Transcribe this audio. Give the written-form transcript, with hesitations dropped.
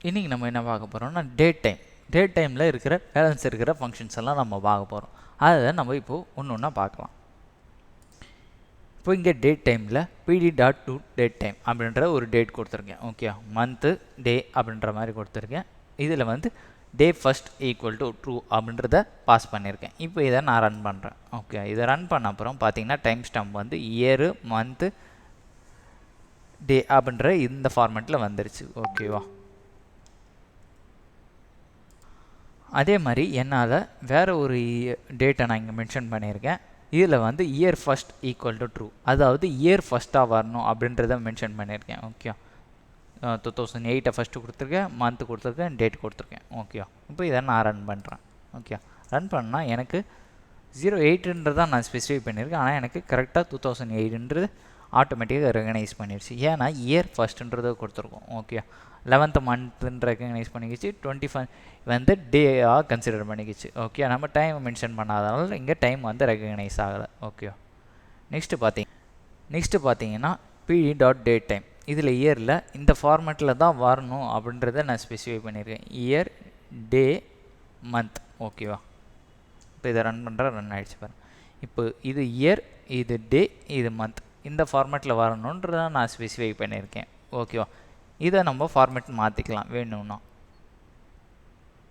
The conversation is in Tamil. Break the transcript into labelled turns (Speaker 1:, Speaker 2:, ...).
Speaker 1: இன்றைக்கி நம்ம என்ன பார்க்க போகிறோம்னா டேட் டைமில் இருக்கிற பேலன்ஸ் இருக்கிற ஃபங்க்ஷன்ஸ் எல்லாம் நம்ம பார்க்க போகிறோம். அதை நம்ம இப்போது ஒன்று ஒன்றா பார்க்கலாம். இப்போ இங்கே டேட் டைமில் pd.to டேட் டைம் அப்படின்ற ஒரு டேட் கொடுத்துருக்கேன். ஓகே, மந்த்து டே அப்படின்ற மாதிரி கொடுத்துருக்கேன். இதில் வந்து day first equal to true அப்படின்றத பாஸ் பண்ணியிருக்கேன். இப்போ இதை நான் ரன் பண்ணுறேன். ஓகே, இதை ரன் பண்ண அப்புறம் பார்த்தீங்கன்னா டைம் ஸ்டாம்ப் வந்து இயரு மந்த்து டே அப்படின்ற இந்த ஃபார்மேட்டில் வந்துருச்சு. ஓகேவா, அதே மாதிரி என்னால் வேறு ஒரு டேட்டை நான் இங்கே மென்ஷன் பண்ணியிருக்கேன். இதில் வந்து year first equal to true, அதாவது இயர் ஃபஸ்ட்டாக வரணும் அப்படின்றத மென்ஷன் பண்ணியிருக்கேன். ஓகே, 2008 ஃபஸ்ட்டு கொடுத்துருக்கேன், மந்த்து கொடுத்துருக்கேன், டேட் கொடுத்துருக்கேன். ஓகே, இப்போ இதை நான் ரன் பண்ணுறேன். ஓகே, ரன் பண்ணால் எனக்கு 08ன்றதான் நான் ஸ்பெசிஃபை பண்ணியிருக்கேன். ஆனால் எனக்கு கரெக்டாக 2008ன்றது ஆட்டோமேட்டிக்காக ரெகனைஸ் பண்ணிடுச்சு. ஏன்னா இயர் ஃபஸ்ட்டுன்றதை கொடுத்துருக்கோம். ஓகே, 11th மந்த்துன்னு ரெகனைஸ் பண்ணிக்கிச்சு, 25 வந்து டேயாக கன்சிடர் பண்ணிக்கிச்சு. ஓகே, நம்ம டைம் மென்ஷன் பண்ணாதனால இங்கே டைம் வந்து ரெகனைஸ் ஆகலை. ஓகே, நெக்ஸ்ட்டு பார்த்தீங்கன்னா pd.date டைம். இதில் இயரில் இந்த ஃபார்மேட்டில் தான் வரணும் அப்படின்றத நான் ஸ்பெசிஃபை பண்ணியிருக்கேன். இயர், டே, மந்த். ஓகேவா, இப்போ இதை ரன் ரன் ஆகிடுச்சு பாருங்கள். இப்போ இது இயர், இது டே, இது மந்த், இந்த ஃபார்மேட்டில் வரணுன்றதை நான் ஸ்பெசிஃபை பண்ணியிருக்கேன். ஓகேவா, இதை நம்ம ஃபார்மேட் மாற்றிக்கலாம் வேணும்னா.